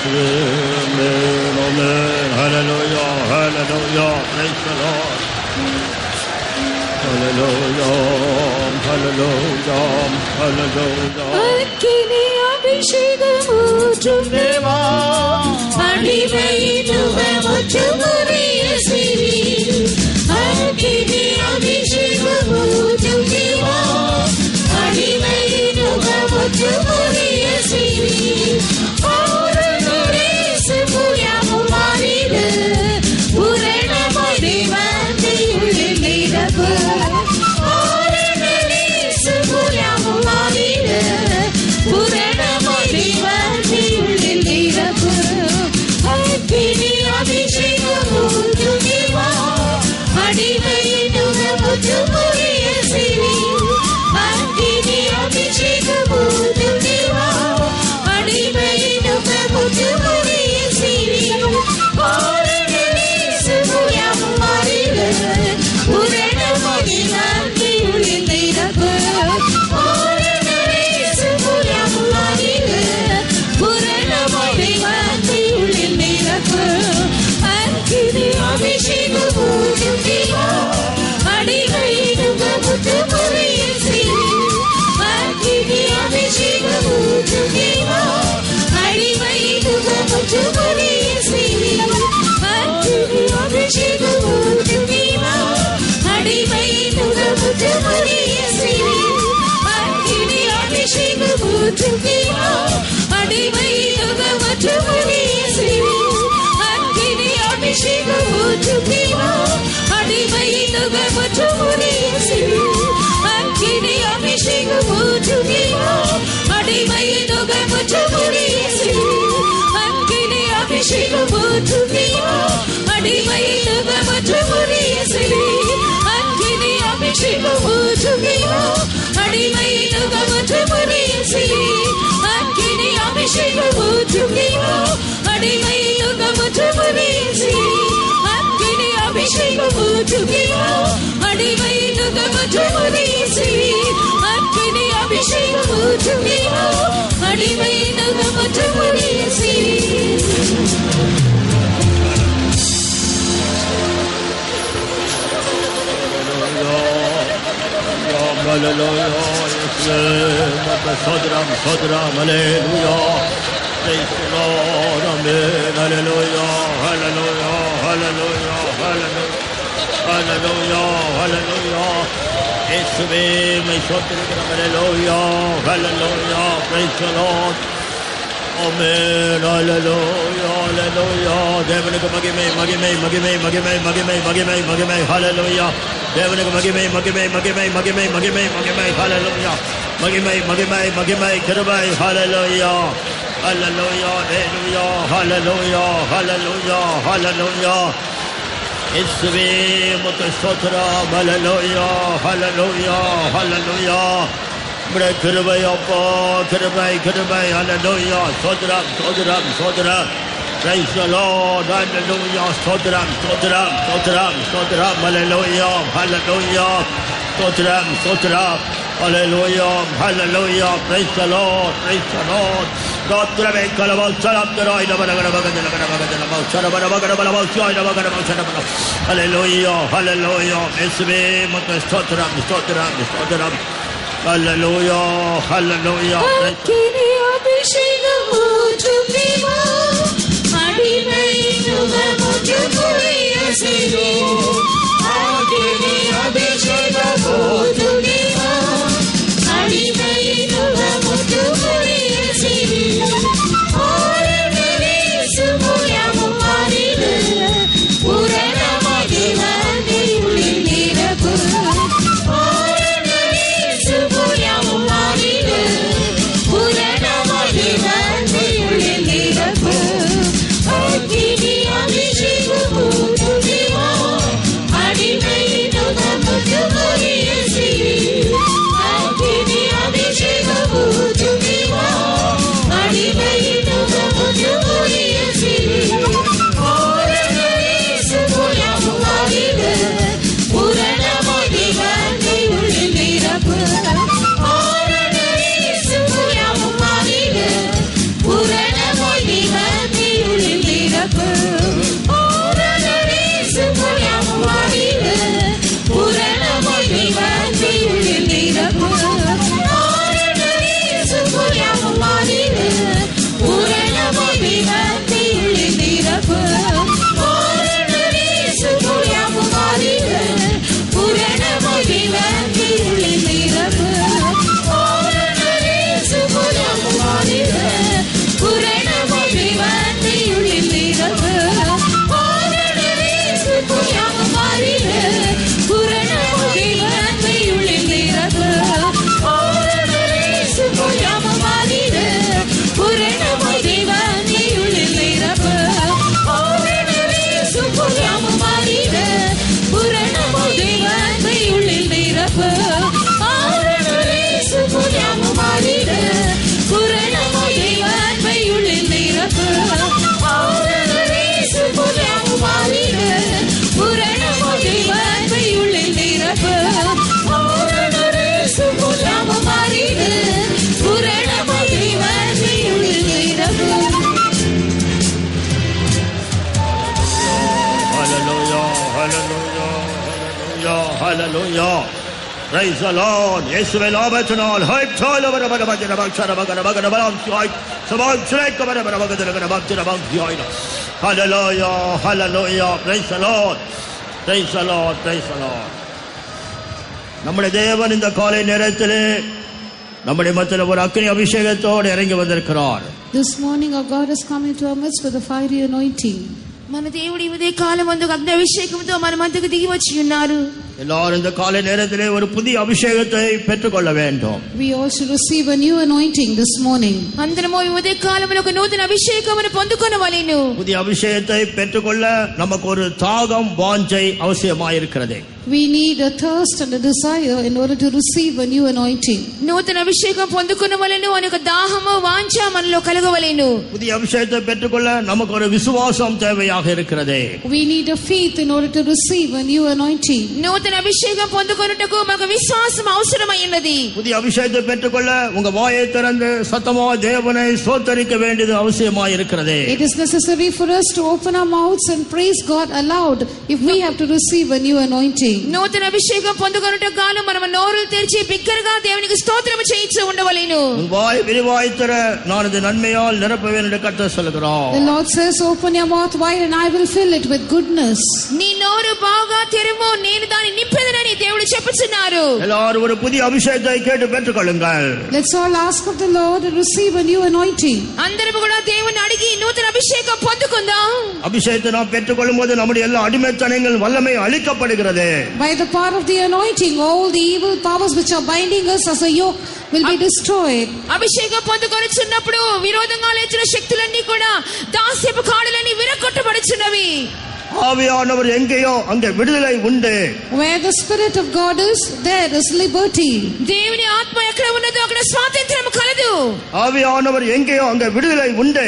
Amen, amen, hallelujah, hallelujah, praise the Lord. Hallelujah, hallelujah, hallelujah. அக்கினி அபிஷேகம் ஊற்றும் தேவா, அடிமையின் முகமுற்றும் உரிய சிறி. அக்கினி அபிஷேகம் ஊற்றும் தேவா, அடிமையின் முகமுற்றும் உரிய சிறி. Sodram, hallelujah. Praise the Lord, amen, hallelujah, hallelujah, hallelujah, hallelujah, hallelujah, hallelujah. Yeshuve, my sotram, hallelujah, hallelujah, praise the Lord. Amen, hallelujah, hallelujah. Devanuku magime, magime, magime, magime, magime, magime, magime, hallelujah. Devanuku magime, magime, magime, magime, magime, magime, hallelujah. Magime, magime, magime, kirubai, hallelujah. Hallelujah, hallelujah, hallelujah, hallelujah, hallelujah. Yeshuve mutastotram, hallelujah, hallelujah, hallelujah. Kirubai appa, kirubai, kirubai, hallelujah. Sodram, sodram, sodram. Praise the Lord, hallelujah. Sodram, sodram, sodram, sodram, hallelujah, hallelujah. Sodram, sodram. Hallelujah, hallelujah, praise the Lord, praise the Lord. God trave kalabal salam terai na bana bana bana bana bana bana. Hallelujah, hallelujah. Esme mat stotram, stotram, stotram. Hallelujah, hallelujah. Akini abhishekam ஊற்றும் தேவா, அடிமையின் முகமுற்றும் உரிய சிறி. Akini abhishekam ஊற்றும் தேவா, அடிமையின் முகமுற்றும் உரிய சிறி. ஆரணரே சுமுயமும் மாறிடு, பூரணமாகி வந்து உள்ளில் நிரப்பு. ஆரணரே சுமுயமும் மாறிடு, பூரணமாகி வந்து உள்ளில் நிரப்பு. அக்கினி அபிஷேகம் ஊற்றும் தேவா, அடிமையின் முகமுற்றும் உரிய சிறி. hallelujah. Praise the Lord. இயேசுவே நாமத்தினால் ஹைப்சால வரபரபஜன பக்ஷரபகரபகரபம் ஜாய் சபால் ஸ்ரேக்கபரபரபகரபகரபம் ஜாய். Hallelujah, hallelujah. Praise the Lord. Praise the Lord, praise the Lord. நம்முடைய தேவன் இந்த காலை நேரத்திலே நம்முடைய மத்தியில் ஒரு அக்கினி அபிஷேகத்தோடு இறங்கி வந்திருக்கிறார். This morning our God has come into our midst with a fiery anointing. మన దేవుడి ఉదయ కాలం అందు అగ్ని అభిషేకంతో మన మధ్యకు దిగి వచ్చి ఉన్నారు. எல்லாரும் இந்த காலை நேரத்திலே ஒரு புதிய அபிஷேகத்தை பெற்றுக்கொள்ள வேண்டும். We all should receive a new anointing this morning. అందరము ఈ ఉదయ కాలమున ఒక నూతన అభిషేకమును పొందుకొనవలెను. புதிய அபிஷேகத்தை பெற்றுக்கொள்ள நமக்கு ஒரு தாகம் வாஞ்சை அவசியமாயிருக்கிறது. We need a thirst and a desire in order to receive a new anointing. నూతన అభిషేకం పొందుకొనవలెను అనే ఒక దాహము వాంఛ మనలో కలగవలెను. புதிய அபிஷேகத்தை பெற்றுக்கொள்ள நமக்கு ஒரு விசுவாசம் தேவையாக இருக்கிறது. We need a faith in order to receive a new anointing. నూతన అభిషేకం పొందుకొనుటకు మనకు విశ్వాసం అవసరమైనది. புதிய அபிஷேகத்தை பெற்றுக்கொள்ள உங்க வாயை திறந்து சத்தமா தேவனை ஸ்தோத்திரிக்க வேண்டியது அவசியமாயிருக்கிறது. It is necessary for us to open our mouths and praise God aloud if we have to receive a new anointing. నూతన అభిషేకం పొందుకొనుటకు గాను మనం నోరులు తెరిచి బిగ్గరగా దేవునికి స్తోత్రము చేయించు ఉండవలెను. வாய் விரிவாய் திற நான் இது நன்மையால் நிரப்புவேன் என்று கர்த்தர் சொல்கிறார். The Lord says, open your mouth wide and I will fill it with goodness. నీ నోరు బాగా తెరుము నేను దాన్ని నింపెదనని దేవుడు చెప్పుచున్నారు. எல்லாரும் ஒரு புதிய அபிஷேகத்தை கேட்டு பெற்றுக்கொள்ளுங்கள். Let's all ask of the Lord to receive a new anointing. అందరము కూడా దేవుని అడిగి నూతన అభిషేకం పొందుకుందాం. அபிஷேகத்தை நாம் பெற்றுக்கொள்ளும் போது நம்முடைய எல்லா அடிமைத்தனங்கள் வல்லமை அழிக்கப்படுகிறது. By the power of the anointing, all the evil powers which are binding us as a yoke will be destroyed. అభిషేకం పొందుకొనుచున్నప్పుడు విరోధంగా లేచిన శక్తులన్నీ కూడా దాస్యపు కాడులన్నీ విరగొట్టబడుచున్నవి. ஆவியானவர் எங்கேயோ அங்கே விடுதலை உண்டு. Where the Spirit of God is, there is liberty. దేవుని ఆత్మ ఎక్కడ ఉన్నదో అక్కడ స్వాతంత్ర్యం కలదు. ஆவியானவர் எங்கேயோ அங்கே விடுதலை உண்டு.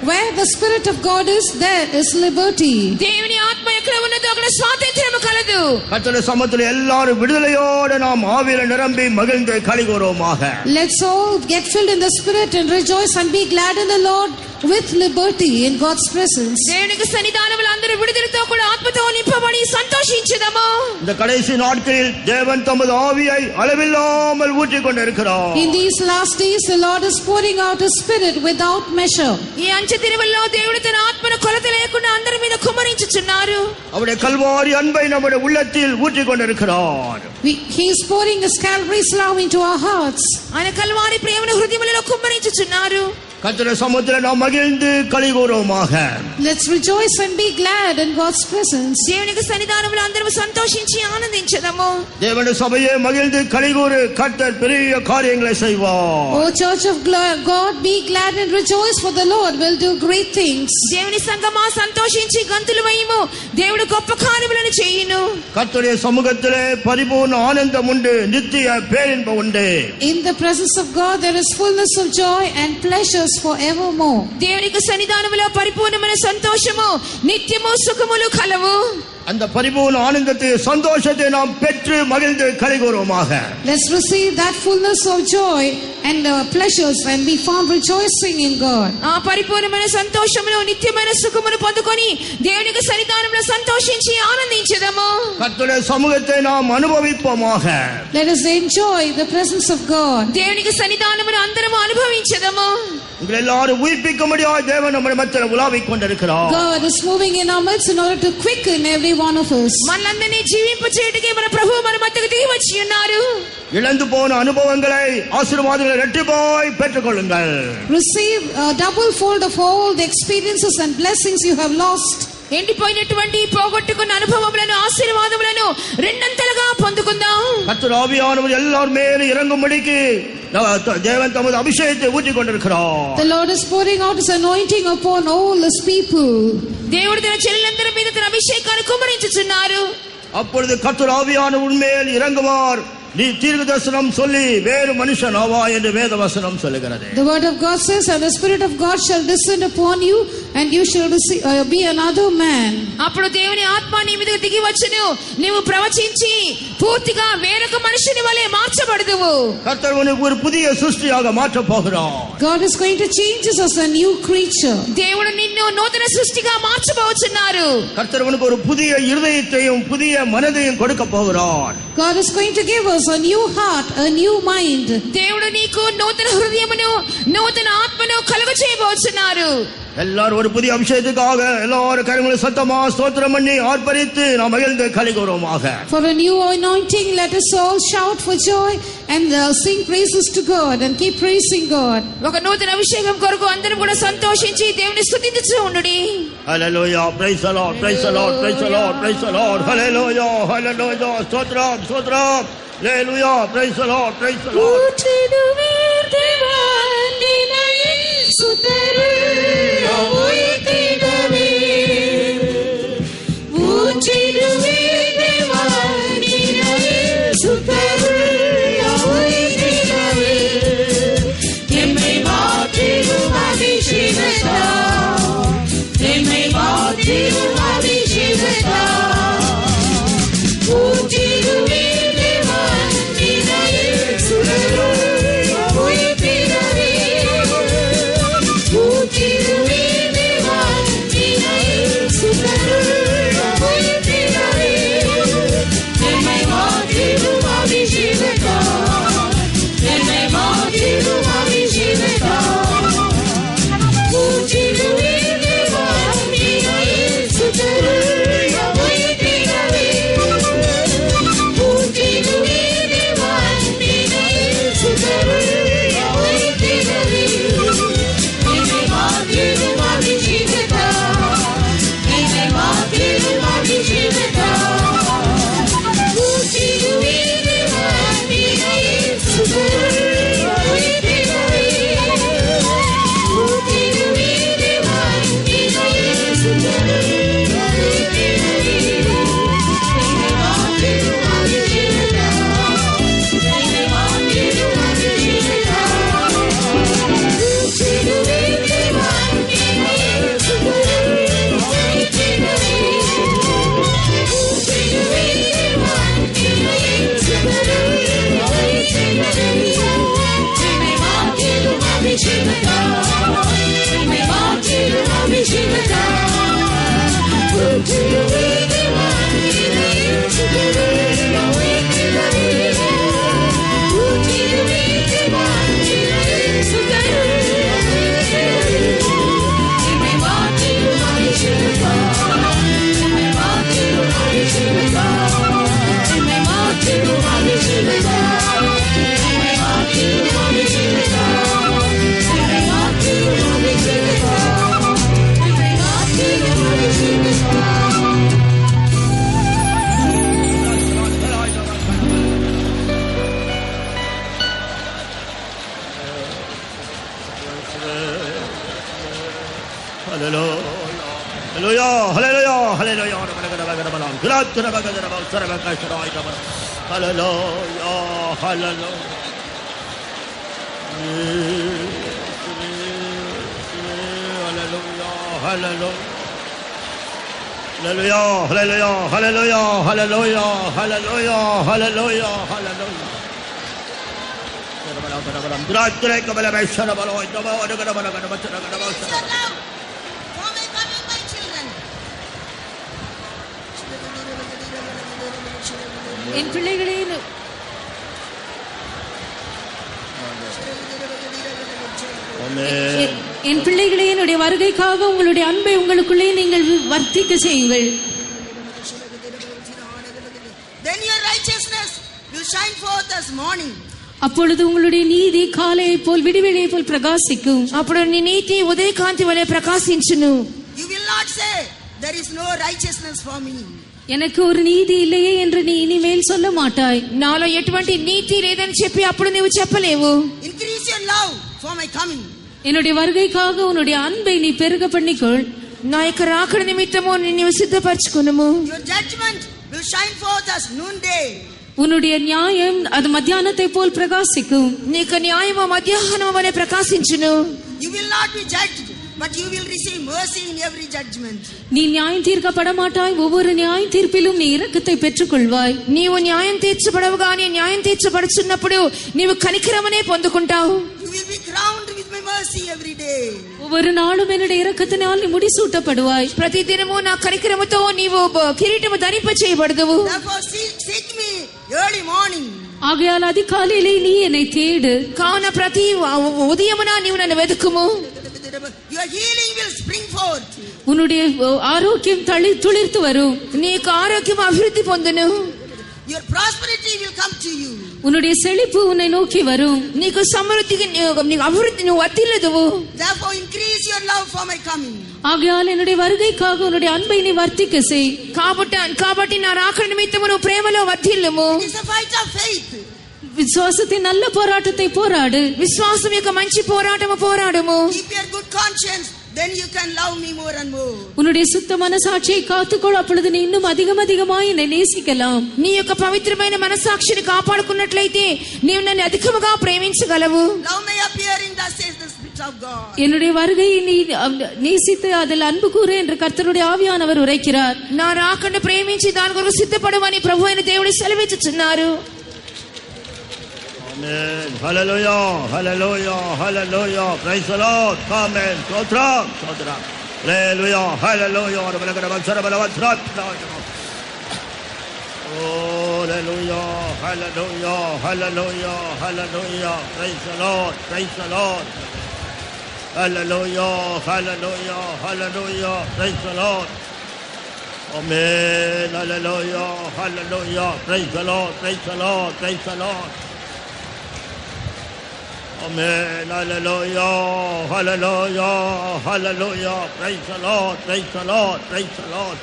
Where the Spirit of God is, there is liberty. దేవుని ఆత్మ ఎక్కడ ఉన్నదో అక్కడ స్వాతంత్ర్యం కలదు. கர்த்தருடைய சமூகத்தில் எல்லாரும் விடுதலையோடு நாம் ஆவியில நிரம்பி மகிழ்ந்து களிகூறுவோமாக. Let's all get filled in the Spirit and rejoice and be glad in the Lord with liberty in God's presence. దేవునికి సన్నిధానములో అందరూ విడుదలతో కూడా ఆత్మతో నింపబడి సంతోషించుదాము. இந்த கடைசி நாட்களில் தேவன் தமது ஆவியை அளவில்லாமல் ஊற்றிக் கொண்டிருக்கிறார். In these last days the Lord is pouring out his Spirit without measure. ఈ అంచె దినముల్లో దేవుడు తన ఆత్మను కొలత లేకుండా అందరి మీద కుమ్మరించుచున్నారు. அவருடைய கல்வாரி அன்பை நம்முடைய உள்ளத்தில் ஊற்றிக் கொண்டிருக்கிறார். He is pouring his Calvary's love into our hearts. ఆయన కల్వారి ప్రేమను హృదయములలో కుమ్మరించుచున్నారు. கர்த்தருடைய சமூகத்தில் நாம் மகிழ்ந்து களிகூறுவோமாக. Let's rejoice and be glad in God's presence. దేవునికి సన్నిధానములో అందరూ సంతోషించి ఆనందించదము. தேவனுடைய சபையே மகிழ்ந்து களிகூறு, கர்த்தர் பெரிய காரியங்களை செய்வார். O Church of God, be glad and rejoice, for the Lord will do great things. దేవుని సంగమా సంతోషించి గంతులు వేయుము, దేవుడు గొప్ప కార్యములను చేయును. கர்த்தருடைய சமூகத்திலே பரிபூர்ண ஆனந்தம் உண்டு, நித்திய பேரின்பம் உண்டு. In the presence of God there is fullness of joy and pleasures forevermore. దేవునికి సన్నిధానములో పరిపూర్ణమైన సంతోషము నిత్యము సుఖములు కలవు. அந்த பரிபூர்ண ஆனந்தத்தை சந்தோஷத்தை நாம் பெற்று மகிழ்ந்து களிகூறுவோமாக. Let's receive that fullness of joy and pleasures and be found rejoicing in God. ఆ పరిపూర్ణమైన సంతోషమును నిత్యమైన సుఖమును పొందుకొని దేవునికి సన్నిధానములో సంతోషించి ఆనందించదము. கர்த்தருடைய சமூகத்தை நாம் அனுபவிப்போமாக. Let us enjoy the presence of God. దేవునికి సన్నిధానమును అందరము అనుభవించదము. உங்களை எல்லாரும் உயிர்ப்பிக்கும்படியாக தேவன் நம்முடைய மத்தியில் உலாவிக் கொண்டிருக்கிறார். God is moving in our midst in order to quicken every one of us. మనల్ని జీవింపచేయుటకే మన ప్రభువు మన మధ్యకు దిగి వచ్చి ఉన్నారు. இழந்து போன அனுபவங்களை ஆசீர்வாதங்களை இரட்டிப்பாய் பெற்றுக்கொள்ளுங்கள். Receive a double fold of all the experiences and blessings you have lost. ఎండిపోయినటువంటి పోగొట్టుకున్న అనుభవములను ఆశీర్వాదములను రెండంతలుగా పొందుకుందాం. கர்த்தர் ஆவியானவர் எல்லார் மேலும் இறங்கும்படிக்கு தேவன் தமது அபிஷேகத்தை ஊற்றிக் கொண்டிருக்கிறார். The Lord is pouring out his anointing upon all his people. దేవుడు తన చెల్లెలందరి మీద తన అభిషేకాన్ని కుమ్మరించుచున్నారు. அப்பொழுது கர்த்தர் ஆவியானவர் மேல் இறங்குவார், நீ தீர்க்க தரிசனம் சொல்லி வேறு மனுஷன் ஆவா என்று வேத வசனம் சொல்லுகிறது. The word of God says, and the Spirit of God shall descend upon you, and you shall be another man. అప్పుడు దేవుని ఆత్మ నీ మీదకి దిగి వచ్చును, నీవు ప్రవచించి పూర్తిగా వేరొక మనుషుని వలె మార్చబడదువు. కర్తర్ உனக்கு ஒரு புதிய సృష్టిயாக மாற்ற போகிறார். God is going to change us as a new creature. దేవుడు నిన్ను నూతన సృష్టిగా మార్చబోచున్నారు. కర్తర్ உனக்கு ஒரு புதிய இருதயத்தையும் புதிய மனதையும் கொடுக்க போகிறார். God is going to give us a new heart, a new mind. దేవుడు నీకు నూతన హృదయమును నూతన ఆత్మను కలుగజేయబోచున్నారు. எல்லாரும் ஒரு புதிய அபிஷேகத்துக்காக எல்லாரும் கரங்களை சத்தமா ஸ்தோத்திரம் பண்ணி ஆர்ப்பரித்து நாம் மகிழ்ந்து கலிகூறுவோமாக. For a new anointing, let us all shout for joy and sing praises to God and keep praising God. ఒక నూతన అభిషేకం కొరకు అందరం కూడా సంతోషించి దేవుని స్తుతించుచూ ఉండుడి. Hallelujah, praise the Lord, praise the Lord, praise the Lord, praise the Lord. Hallelujah, hallelujah, స్తోత్రం, స్తోత్రం. Hallelujah, praise the Lord, praise the Lord. ఊచిడువీర్ దేవానినై సుతరు ఓయితిడవే. ఊచిడువీర్ దేవానినై సుతరు ఓయితిడవే. ఎమ్మె మాటిరు అభిషేకత, ఎమ్మె మాటిరు అభిషేకత. ఊచిడువీర్ దేవానినై సుతరు ఓయితిడవే. ఊచిడువీర్ దేవానినై సుతరు ఓయితిడవే. ఎమ్మె మాటిరు అభిషేకత, ఎమ్మె మాటిరు అభిషేకత. ఊచిడువీర్ దేవానినై సుతరు ఓయితిడవే. ఊచిడువీర్ దేవానినై సుతరు ఓయితిడవే. ఎమ్మె మాటిరు అభిషేకత, ఎమ్మె మాటిరు అభిషేకత. ఊచిడువీర్ దేవానినై సుతరు ఓయితిడవే. ఊచిడువీర్ దేవానినై సుతరు ఓయితిడవే. ఎమ్మె మాటిరు అభిషేకత, ఎమ్మె మాటిరు అభిషేకత. ఊచిడువీర్ దేవానినై సుతరు ఓయితిడవే. ఊచిడువీర్ దేవానినై సుతరు ఓయితిడవే. ఎమ్మె మాటిరు అభిషేకత, ఎమ్మె మాటిరు అభిషేకత. ఊచిడువీర్ దేవానినై సుతరు ఓయితిడవే. ఊచిడువీర్ దేవానినై సుతరు ఓయితిడవే. ఎమ్మె మాటిరు అభిషేకత, ఎమ్మె మాటిరు అభిషేకత. ఎమ్మె మాటిరు అభిషేకత, ఎమ్మె మాటిరు అభిషేకత. ఎమ్మె మాటిరు అభిషేకత, ఎమ్మె మాటిరు అభిషేకత. హల్లెలూయా, హల్లెలూయా, హల్లెలూయా. హల్లెలూయా, హల్లెలూయా. హల్లెలూయా, హల్లెలూయా, హల్లెలూయా, హల్లెలూయా, హల్లెలూయా, హల్లెలూయా, హల్లెలూయా. என் பிள்ளைகளே என் பிள்ளைகளே, என்னுடைய வருகைக்காக உங்களுடைய அன்பை உங்களுக்குள்ளே நீங்கள் வர்த்திக்க செய்யுங்கள். Then your righteousness will shine forth as morning. அப்பொழுது உங்களுடைய நீதி காலையை போல் விடிவெளியை போல் பிரகாசிக்கும். అప్పుడు నీ నీతి ఉదయకాంతి వలె ప్రకాశించును. You will not say there is no righteousness for me. எனக்கு ஒரு நீதி இல்லையே என்று நீ இனிமேல் சொல்ல மாட்டாய். నాలో ఎటువంటి నీతి లేదని చెప్పి అప్పుడు నువ్వు చెప్పలేవు. Increase your love for my coming. என்னுடைய வருகைக்காக உன்னுடைய அன்பை நீ பெருக பண்ணிக்கொள். నా యొక్క రాకడ నిమిత్తము నిన్ను సిద్ధపరచుకునుము. Your judgment will shine forth as noonday. உன்னுடைய நியாயம் அது மத்தியானத்தை போல் பிரகாசிக்கும். నీకు న్యాయము మధ్యాహ్నము వలె ప్రకాశించును. You will not be judged, but you will receive mercy in every judgment. நீ நியாயம் தீர்க்கப்பட மாட்டாய், ஒவ்வொரு நியாய தீர்ப்பிலும் நீ இரக்கத்தை பெற்றுக்கொள்வாய். నీవు న్యాయం తీర్చబడవు గాని న్యాయం తీర్చబడుచున్నప్పుడు నీవు కనికరమునే పొందుకుంటావు. You will be crowned with my mercy every day. ஒவ்வொரு நாளும் என்னுடைய இரக்கத்தினால் நீ முடிசூட்டப்படுவாய். ప్రతిదినము నా కనికరముతో నీవు కిరీటము ధరింప చేయబడదువు. Therefore seek me early morning. ஆகையால் அதிகாலையிலே நீ என்னை தேடு. కావున ప్రతి ఉదయమున నీవు నన్ను వెతుకుము. Your healing will spring forth. உன்னுடைய ஆரோக்கியம் துளிர்த்து வரும். నీకు ఆరోగ్యం అభివృద్ధి పొందును. Your prosperity will come to you. உன்னுடைய செழிப்பு உன்னை நோக்கி வரும். నీకు సమృద్ధికి నీకు అభివృద్ధి నువ్వు వర్ధిల్లుదువు. Therefore increase your love for my coming. ஆகையால் என்னுடைய வருகைக்காக உன்னுடைய அன்பை நீ வர்த்திக்க செய். కాబట్టి నా రాకడ నిమిత్తము నువ్వు ప్రేమలో వర్ధిల్లుము. It is a fight of faith. விசுவாசத்தின் நல்ல போராட்டத்தை போராடு. విశ్వాసం యొక్క మంచి పోరాటము పోరాడుము. Keep your good conscience, then you can love me more and more. உன்னுடைய சுத்த மனசாட்சியை காத்துக்கொள், அப்பொழுது நீ இன்னும் அதிகமாய் என்னை நேசிக்கலாம். నీ యొక్క పవిత్రమైన మనసాక్షిని కాపాడుకున్నట్లయితే నీవు నన్ను అధికముగా ప్రేమించగలవు. Love may appear in the says the Spirit of God. என்னுடைய வருகையை நீ நேசித்து அதில் அன்பு கூறு என்று கர்த்தருடைய ஆவியானவர் உரைக்கிறார். నా రాకడ ప్రేమించి దాని కొరకు సిద్ధపడమని ప్రభు అయిన దేవుడు సెలవిచ్చుచున్నారు. Amen. Hallelujah. Hallelujah. Hallelujah. Praise the Lord. Amen. Stotram. Stotram. Hallelujah. Hallelujah. Hallelujah. Hallelujah. Hallelujah. Hallelujah. Praise the Lord. Praise the Lord. Hallelujah. Hallelujah. Hallelujah. Praise the Lord. Amen. Hallelujah. Hallelujah. Praise the Lord. Praise the Lord. Praise the Lord. Amen. Hallelujah. Hallelujah. Hallelujah. Praise the Lord. Praise the Lord. Praise the Lord.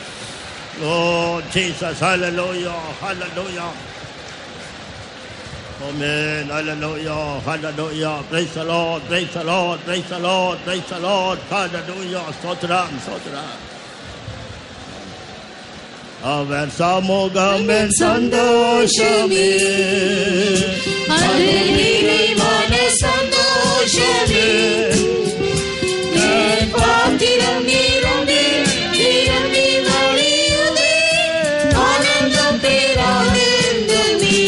Lord Jesus. Hallelujah. Hallelujah. Amen. Hallelujah. Hallelujah. Praise the Lord. Praise the Lord. Praise the Lord. Praise the Lord. Hallelujah. Stotram. Stotram. அவர் சமூகம் என் சந்தோஷமே, அது நிறைவான சந்தோஷமே. என் பாத்திரம் நிரம்பி வழியுதே, ஆனந்தம் பேரானந்தமே.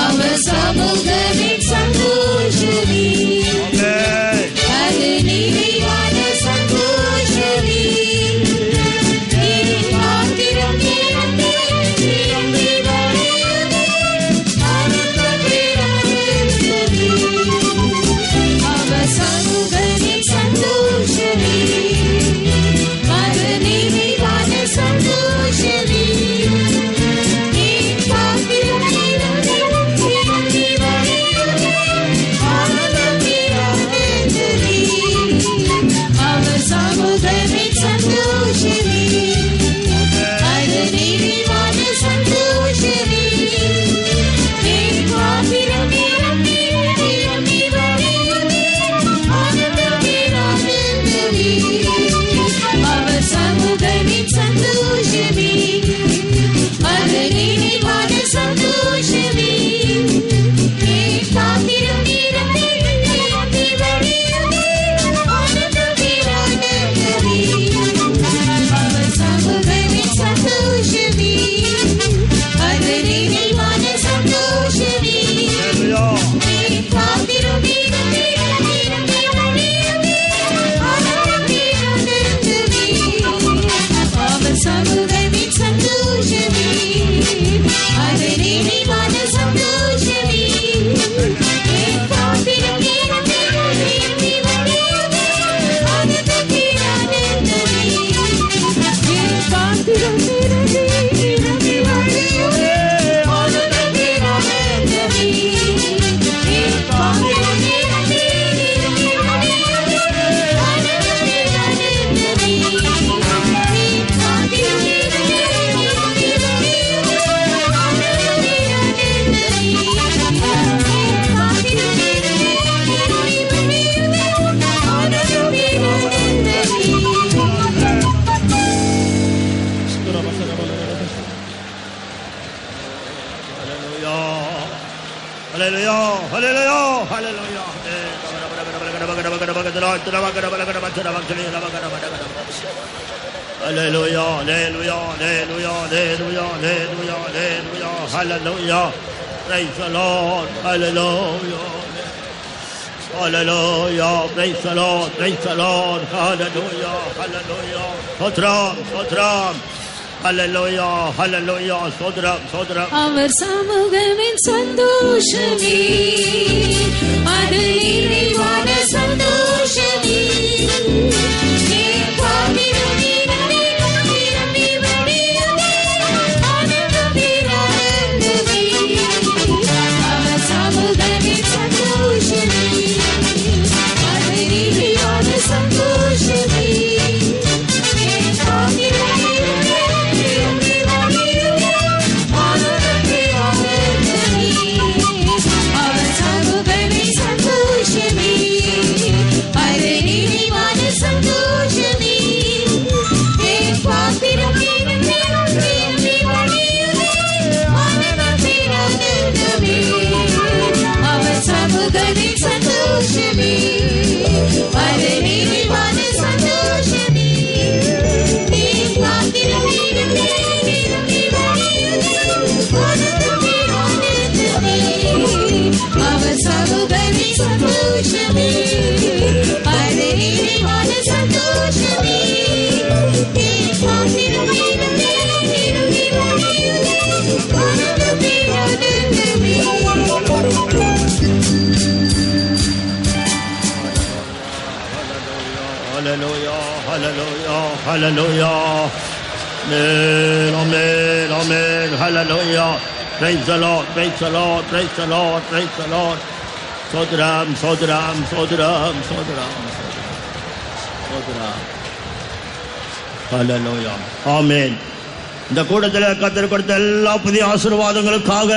அவர் சமூகம் என் சந்தோஷமே, அது நிறைவான சந்தோஷமே. பாத்திரம் நிரம்பி வழியுதே, ஆனந்தம் பேரானந்தமே. Hallelujah, hallelujah, hallelujah. Hallelujah, hallelujah, hallelujah, hallelujah, hallelujah, hallelujah, hallelujah. Praise the Lord, hallelujah. Hallelujah, praise the Lord, praise the Lord, hallelujah, hallelujah. Sotram, sotram. Hallelujah, hallelujah, sodram, sodram. அவர் சமூகமின் சந்தோஷமே, அது நிறைவான சந்தோஷமே. அவர் சமூகமின் சந்தோஷமே, அது நிறைவான சந்தோஷமே. Hallelujah, hallelujah, hallelujah. Amen, amen, amen, hallelujah. Praise the Lord, praise the Lord, praise the Lord, praise the Lord. Sodram, sodram, sodram, sodram, sodram. Hallelujah, amen. இந்த கூட்டத்தில் கர்த்தர் கொடுத்த எல்லா புதிய ஆசீர்வாதங்களுக்காக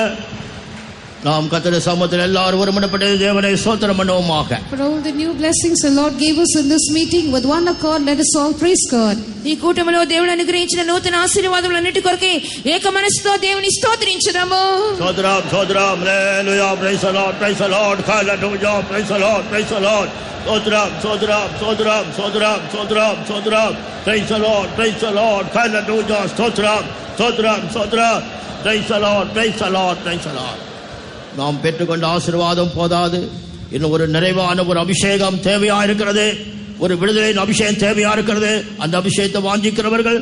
நாம் கர்த்தருடைய சமூகத்தில் எல்லாரும் ஒருமனப்பட்டு தேவனை ஸ்தோத்திரம் பண்ணுவோமாக. For all the new blessings the Lord gave us in this meeting, with one accord let us all praise God. ఈ కూటమిలో దేవుడు అనుగ్రహించిన నూతన ఆశీర్వాదములన్నిటి కొరకే ఏక మనసుతో దేవుని స్తోత్రించుదాము. సోదరం సోదరం hallelujah, praise the Lord, praise the Lord, hallelujah, praise the Lord, praise the Lord. సోదరం సోదరం సోదరం సోదరం సోదరం సోదరం, praise the Lord, praise the Lord, hallelujah, సోదరం సోదరం సోదరం, praise the Lord, praise the Lord, praise the Lord. நாம் பெற்றுக்கொண்ட ஆசீர்வாதம் போதாது, இன்னும் ஒரு நிறைவான ஒரு அபிஷேகம் தேவையா இருக்கிறது, ஒரு விடுதலையின் அபிஷேகம் தேவையா இருக்கிறது. அந்த அபிஷேகத்தை வாஞ்சிக்கிறவர்கள்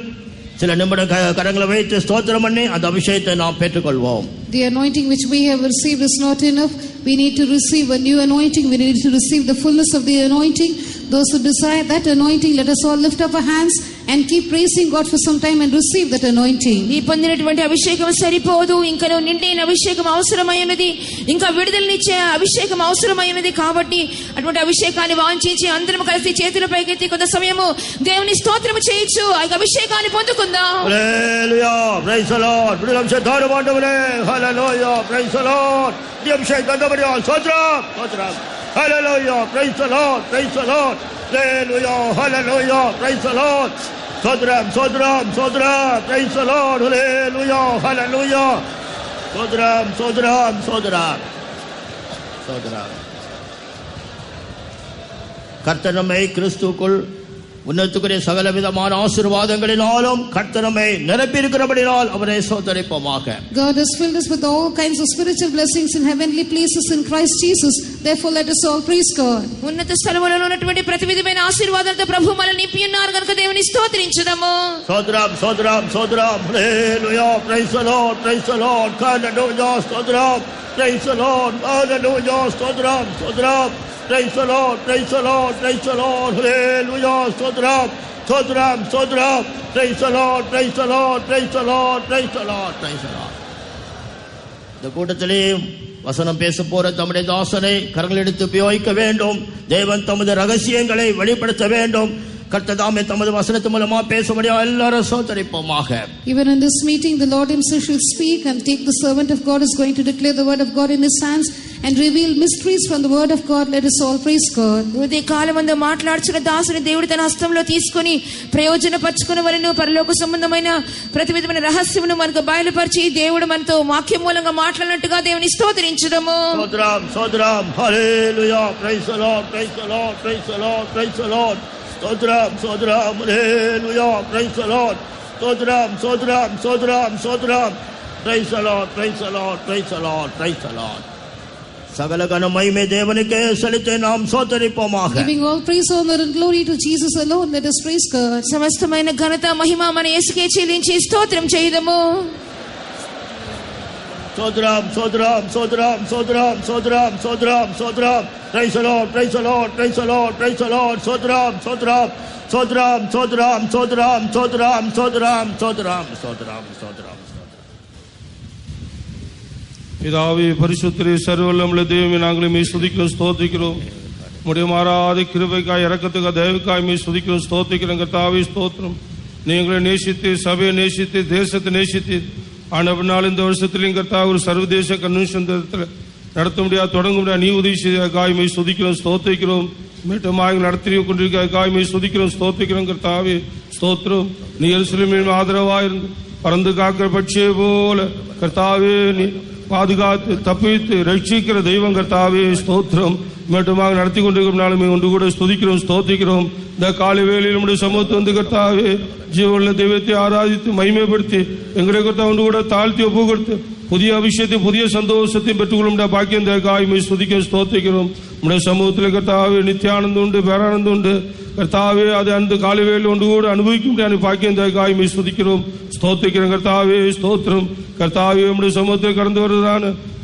சில நிமிட கரங்களை வைத்து ஸ்தோத்திரம் பண்ணி அந்த அபிஷேகத்தை நாம் பெற்றுக்கொள்வோம். The anointing which we have received is not enough. We need to receive a new anointing. We need to receive the fullness of the anointing. Those who desire that anointing, let us all lift up our hands and keep praising God for some time and receive that anointing. ఈ పొందినటువంటి అభిషేకం సరిపోదు, ఇంకా నిండిన అభిషేకం అవసరమైనది, ఇంకా విడుదలనిచ్చే అభిషేకం అవసరమైనది. కాబట్టి అటువంటి అభిషేకాన్ని వాంఛించి అందరం కలిసి చేతుల పైకెత్తి కొంత సమయము దేవుని స్తోత్రము చేయొచ్చు. ఆ అభిషేకాన్ని పొందుకుందాం. Hallelujah, praise the Lord. విడుదల దారు వాడవలే. Hallelujah, praise the Lord. ఈ అభిషేకం దబరియా స్తోత్రం స్తోత్రం. Hallelujah, praise the Lord, praise the Lord. Hallelujah, hallelujah, praise the Lord. సోదరం సోదరం సోదరం, praise the Lord. Hallelujah, hallelujah. సోదరం సోదరం సోదరం సోదరం. கர்த்தர் நம்மை கிறிஸ்துவுக்குள் உன்னத்துக்குரிய சகல விதமான ஆசீர்வாதங்களினாலும் கர்த்தர் நம்மை நிரப்பியிருக்கிறபடியால் அவரை ஸ்தோத்திரிப்போமாக. God has filled us with all kinds of spiritual blessings in heavenly places in Christ Jesus. Therefore let us all praise God. ఉన్నత స్థలములలో ఉన్నటువంటి ప్రతి విధమైన ఆశీర్వాదాలతో ప్రభు మనల్ని నింపి ఉన్నారు కనుక దేవుని స్తోత్రించుదాము. సోదరం సోదరం సోదరం, hallelujah, praise the Lord, praise the Lord, hallelujah, స్తోత్రం, ప్రైజ్ ది లార్డ్, హల్లెలూయా, స్తోత్రం, స్తోత్రం. Praise the Lord, praise the Lord, praise the Lord, hallelujah, sodram, sodram, sodram, praise the Lord, praise the Lord, praise the Lord, praise the Lord, praise the Lord. இந்த கூட்டத்திலே வசனம் பேச போற தம்முடைய தாசனை கரங்கள் எடுத்து உபயோகிக்க வேண்டும். தேவன் தமது ரகசியங்களை வெளிப்படுத்த வேண்டும். கர்த்தர் தாமே தமது வசனத்தின் மூலமா பேசும்படியா எல்லாரும் சோதரிப்போமாக. Even in this meeting, the Lord himself shall speak, and take the servant of God is going to declare the word of God in his hands and reveal mysteries from the word of God. Let us all praise God. ఉదయ కాలమందు మాట్లాడుచున్న దాసుని దేవుడు తన హస్తంలో తీసుకొని ప్రయోజనపరచుకున్న వలన పరలోక సంబంధమైన ప్రతి విధమైన రహస్యమును మనకు బయలుపరిచి దేవుడు మనతో వాక్యం మూలంగా మాట్లాడినట్టుగా దేవుని స్తోత్రించుదాము. సోదరం hallelujah. Praise the Lord, praise the Lord, praise the Lord, praise the Lord. సోదరం హల్లెలూయా. Praise the Lord. సోదరం praise the Lord, praise the Lord, praise the Lord, praise the Lord. சகல கன மகிமை தேவனுக்கே செலுத்தி நாம் சோதரிப்போமாக. Giving all praise, honor and glory to Jesus alone, let us praise God. సమస్తమైన ఘనత మహిమ మన యేసుకే చెల్లించి స్తోత్రం చేయుదము. సోదరం praise the Lord, praise the Lord, praise the Lord, praise the Lord. సోదరం. பிதாவே, பரிசுத்தரே, சர்வவல்லமையுள்ள தெய்வமே, நாங்கள் மே ஸ்துதிக்கிறோம், ஸ்தோத்திரிக்கிறோம். உம்முடைய மாறாத கிருபைக்காய், இரக்கத்துக்காய், தயவுக்காய் மே ஸ்துதிக்கிறோம், ஸ்தோத்திரிக்கிறோம். கர்த்தாவே ஸ்தோத்திரம். நீங்களை நேசித்து, சபையை நேசித்து, தேசத்தை நேசித்து, ஆனால் இந்த வருஷத்திலையும் கர்த்தாவே ஒரு சர்வதேச கன்வென்ஷன் நடத்த முடியாது, தொடங்க முடியாது. நீ உதவி செய்த காய்மை ஸ்துதிக்கிறோம், ஸ்தோத்திரிக்கிறோம். மீட்டமாக நடத்தி கொண்டிருக்க காய்மை ஸ்துதிக்கிறோம், ஸ்தோத்திரிக்கிறோம். கர்த்தாவே ஸ்தோத்திரம். நீ எருசலேமில் ஆதரவாயிருந்து பறந்து காக்கிற பட்சியை போல கர்த்தாவே நீ பாதுகாத்து தப்பித்து ரட்சிக்கிற தெய்வம் கர்த்தாவே ஸ்தோத்திரம். மட்டுமாக நடத்தி கொண்டிருக்கும் நாளுமே ஒன்று கூட ஸ்துதிக்கிறோம், ஸ்தோத்திக்கிறோம். இந்த காலை வேளையில் நம்முடைய சமூகத்தை வந்து கர்த்தாவே ஜீவனுள்ள தெய்வத்தை ஆராதித்து மகிமைப்படுத்தி எங்களை கர்த்தா ஒன்று கூட தாழ்த்தி ஒப்பு கொடுத்து புதிய அபிஷேகத்தை, புதிய சந்தோஷத்தை பெற்றுக்கொள்ள பாக்கியம் காய்மை ஸ்துதிக்க ஸ்தோத்திக்கிறோம். நம்முடைய சமூகத்தில் கர்த்தாவே நித்தியானந்தம் உண்டு, பேரானந்தம் உண்டு கர்த்தாவே. அது அந்த காலை வேளையில் ஒன்று கூட அனுபவிக்க முடியாது பாக்கியம் காய்மை ஸ்துதிக்கிறோம், ஸ்தோத்திக்கிறோம். கர்த்தாவே ஸ்தோத்திரம். கர்த்தாவே, நம்முடைய சமூகத்தில் கடந்து வருவதான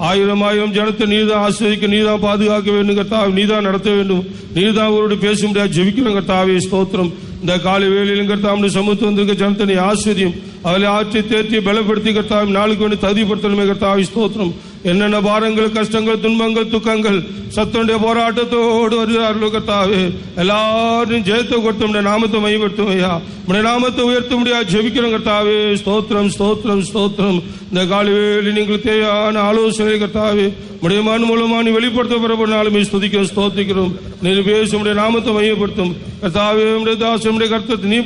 ஆயிரம் ஜனத்தை நீதான் ஆசிரியக்க, நீதான் பாதுகாக்க வேண்டும் கர்த்தாவே, நீதான் நடத்த வேண்டும், நீதான் அவரோடு பேச முடியாது ஜெபிக்கிறோம் கர்த்தாவே ஸ்தோத்திரம். இந்த காலை வேளையிலும் கர்த்தாவுடைய சமூகத்தில் வந்திருக்க ஜனத்தை நீ ஆசிரியம், அவளை ஆற்றி தேற்றி பலப்படுத்தி கர்த்தாவே நாளுக்கு வேண்டி தகுதிப்படுத்தணுமே கர்த்தாவே ஸ்தோத்திரம். என்னென்ன பாரங்கள், கஷ்டங்கள், துன்பங்கள், துக்கங்கள் சத்தனுடைய போராட்டத்தோடு வருகிறார்களோ கர்த்தாவே, எல்லாரும் ஜெயத்தை கொடுத்து உடைய நாமத்தை மையப்படுத்தும் ஐயா, உடைய நாமத்தை உயர்த்த முடியாது ஜெபிக்கிறோம் கர்த்தாவே ஸ்தோத்திரம், ஸ்தோத்திரம், ஸ்தோத்திரம். இந்த காலைவேளை நீங்கள் தேவையான ஆலோசனை கர்த்தாவே உடைய மனு மூலமா நீ வெளிப்படுத்தப்படனாலுமே ஸ்துதிக்கிறோம், ஸ்தோத்திக்கிறோம். நீ பேசும் உடைய நாமத்தை மையப்படுத்தும் கர்த்தாவே. உடைய தாசம் உடைய கர்த்தத்தை நீ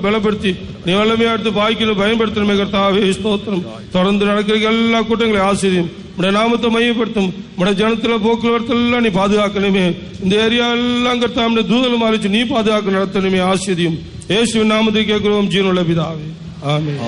பலப்படுத்தி நீ வல்லமையா எடுத்து பாய்க்கணும் பயன்படுத்தணுமே கர்த்தாவே ஸ்தோத்திரம். தொடர்ந்து நடக்கிற எல்லா கூட்டங்களை ஆசிரியம் உடைய நாமத்தை மையப்படுத்தும். உடைய ஜனத்துல போக்குவரத்து எல்லாம் நீ பாதுகாக்கணுமே. இந்த ஏரியா எல்லாம் கர்த்தாவுடைய தூதல் மாறிச்சு நீ பாதுகாக்க நடத்தணுமே. ஆசிரியம் இயேசுவின் நாமத்தை கேட்கிறோம் ஜீவனுள்ள பிதாவே, ஆமென்.